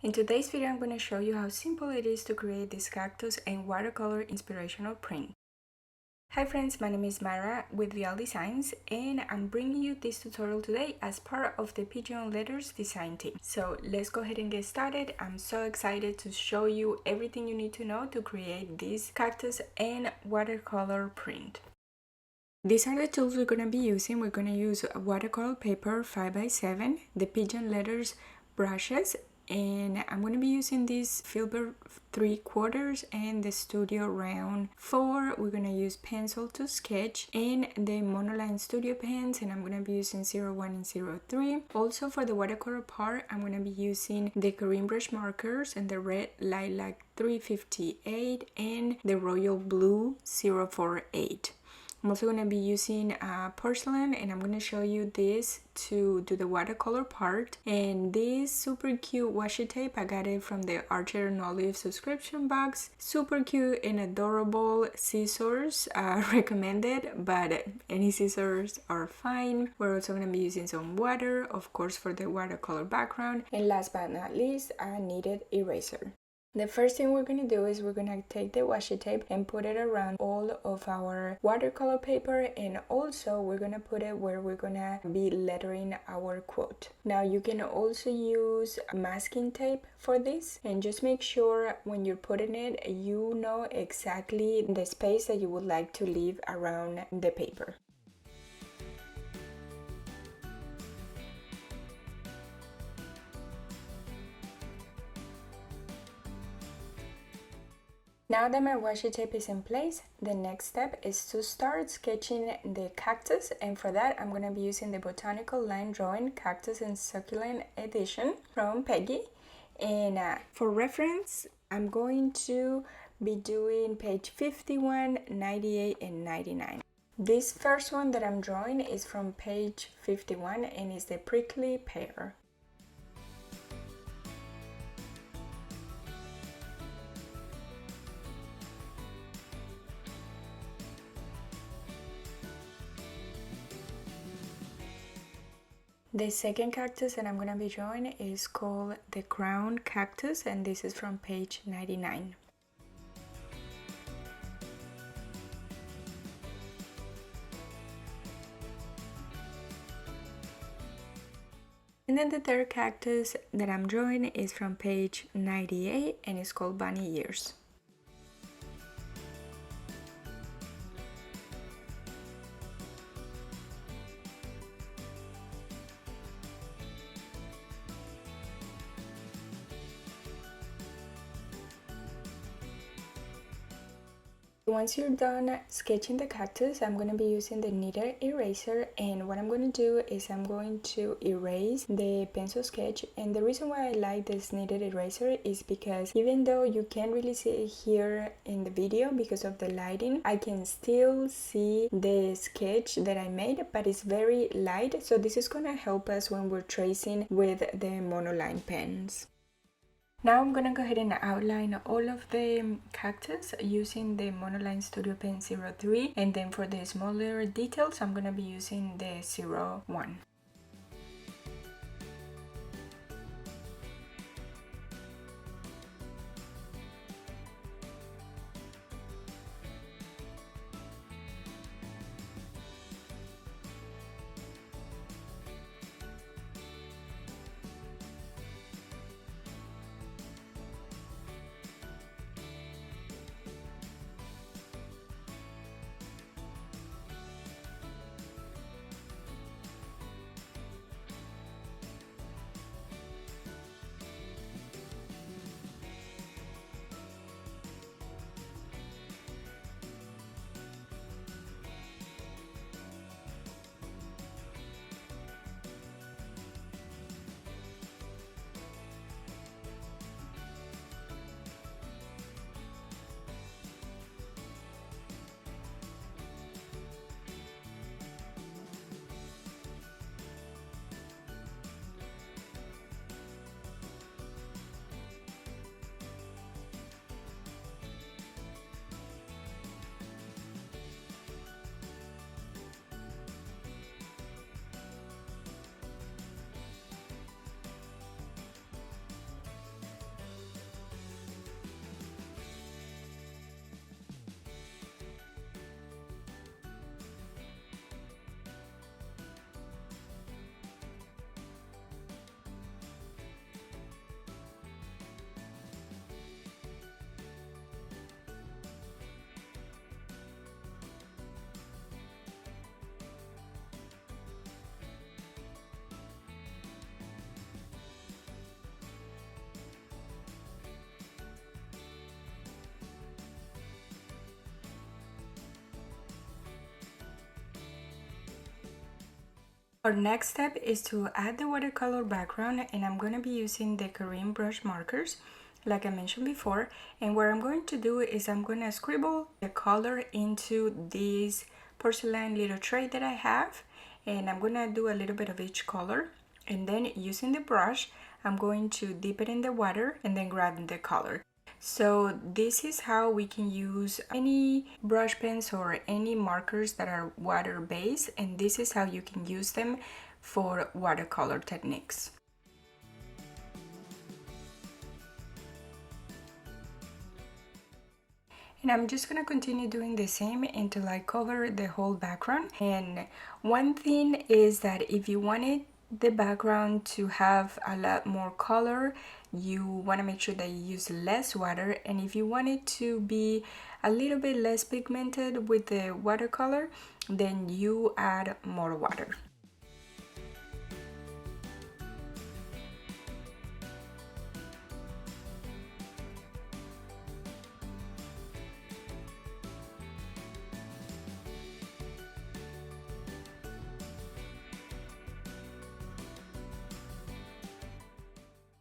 In today's video, I'm going to show you how simple it is to create this cactus and watercolor inspirational print. Hi friends, my name is Maira with VL Designs and I'm bringing you this tutorial today as part of the Pigeon Letters design team. So let's go ahead and get started. I'm so excited to show you everything you need to know to create this cactus and watercolor print. These are the tools we're going to be using. We're going to use watercolor paper 5x7, the Pigeon Letters brushes, and I'm going to be using this Filbert 3/4 and the Studio Round 4. We're going to use pencil to sketch and the monoline studio pens, and I'm going to be using 01 and 03. Also for the watercolor part, I'm going to be using the Korean brush markers and the red lilac 358 and the royal blue 048. I'm also going to be using porcelain, and I'm going to show you this to do the watercolor part. And this super cute washi tape, I got it from the Archer and Olive subscription box. Super cute and adorable. Scissors recommended, but any scissors are fine. We're also going to be using some water, of course, for the watercolor background. And last but not least, a kneaded eraser. The first thing we're going to do is we're going to take the washi tape and put it around all of our watercolor paper, and also we're going to put it where we're going to be lettering our quote. Now you can also use masking tape for this, and just make sure when you're putting it you know exactly the space that you would like to leave around the paper. Now that my washi tape is in place, the next step is to start sketching the cactus, and for that I'm going to be using the Botanical Line Drawing Cactus and Succulent Edition from Peggy. And for reference, I'm going to be doing page 51, 98, and 99. This first one that I'm drawing is from page 51 and is the prickly pear. The second cactus that I'm going to be drawing is called the Crown Cactus, and this is from page 99. And then the third cactus that I'm drawing is from page 98 and it's called Bunny Ears. Once you're done sketching the cactus, I'm going to be using the kneaded eraser, and what I'm going to do is I'm going to erase the pencil sketch. And the reason why I like this kneaded eraser is because even though you can't really see it here in the video because of the lighting, I can still see the sketch that I made, but it's very light, so this is going to help us when we're tracing with the monoline pens. Now I'm gonna go ahead and outline all of the cactus using the Monoline Studio Pen 03, and then for the smaller details I'm gonna be using the 01. Our next step is to add the watercolor background, and I'm going to be using the Korean brush markers like I mentioned before. And what I'm going to do is I'm going to scribble the color into this porcelain little tray that I have, and I'm going to do a little bit of each color, and then using the brush I'm going to dip it in the water and then grab the color. So this is how we can use any brush pens or any markers that are water based, and this is how you can use them for watercolor techniques. And I'm just gonna continue doing the same until I cover the whole background. And one thing is that if you wanted the background to have a lot more color, you want to make sure that you use less water, and if you want it to be a little bit less pigmented with the watercolor, then you add more water.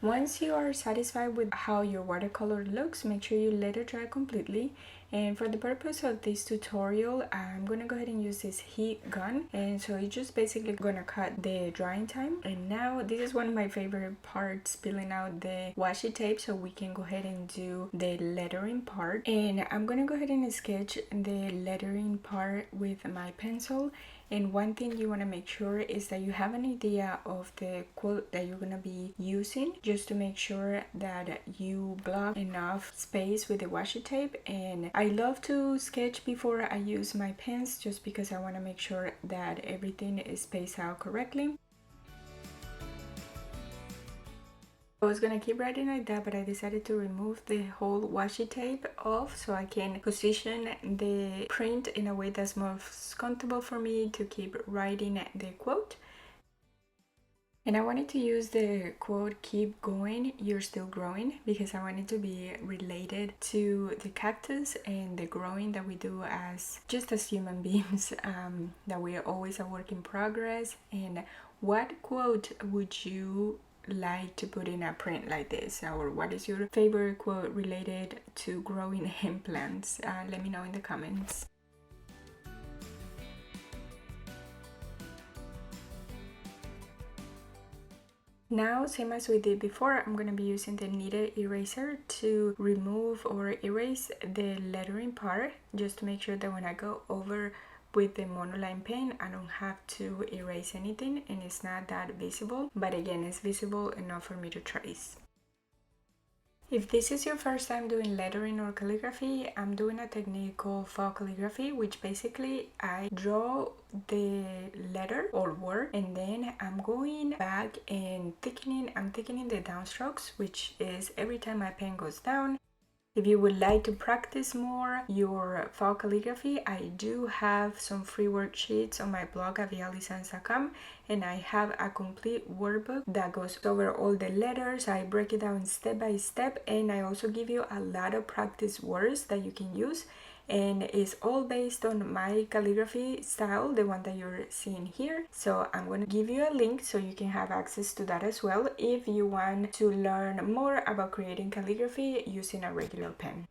Once you are satisfied with how your watercolor looks, make sure you let it dry completely. And for the purpose of this tutorial, I'm gonna go ahead and use this heat gun, and so it's just basically gonna cut the drying time. And now this is one of my favorite parts, peeling out the washi tape so we can go ahead and do the lettering part. And I'm gonna go ahead and sketch the lettering part with my pencil. And one thing you want to make sure is that you have an idea of the quote that you're going to be using, just to make sure that you block enough space with the washi tape. And I love to sketch before I use my pens, just because I want to make sure that everything is spaced out correctly. I was gonna keep writing like that, but I decided to remove the whole washi tape off so I can position the print in a way that's more comfortable for me to keep writing the quote. And I wanted to use the quote, "Keep going, you're still growing," because I wanted to be related to the cactus and the growing that we do as human beings, that we are always a work in progress. And what quote would you like to put in a print like this, or what is your favorite quote related to growing in plants? Let me know in the comments. Now, same as we did before, I'm going to be using the kneaded eraser to remove or erase the lettering part, just to make sure that when I go over with the monoline pen, I don't have to erase anything and it's not that visible, but again, it's visible enough for me to trace. If this is your first time doing lettering or calligraphy, I'm doing a technique called faux calligraphy, which basically I draw the letter or word, and then I'm going back and I'm thickening the downstrokes, which is every time my pen goes down. If you would like to practice more your faux calligraphy, I do have some free worksheets on my blog at vialdesigns.com, and I have a complete workbook that goes over all the letters. I break it down step by step, and I also give you a lot of practice words that you can use, and it's all based on my calligraphy style, the one that you're seeing here. So I'm going to give you a link so you can have access to that as well if you want to learn more about creating calligraphy using a regular pen.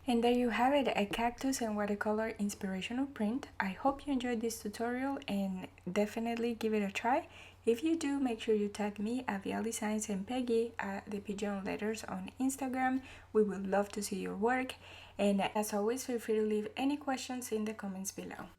And there you have it, a cactus and watercolor inspirational print. I hope you enjoyed this tutorial and definitely give it a try. If you do, make sure you tag me at VL Designs and Peggy at the Pigeon Letters on Instagram. We would love to see your work. And as always, feel free to leave any questions in the comments below.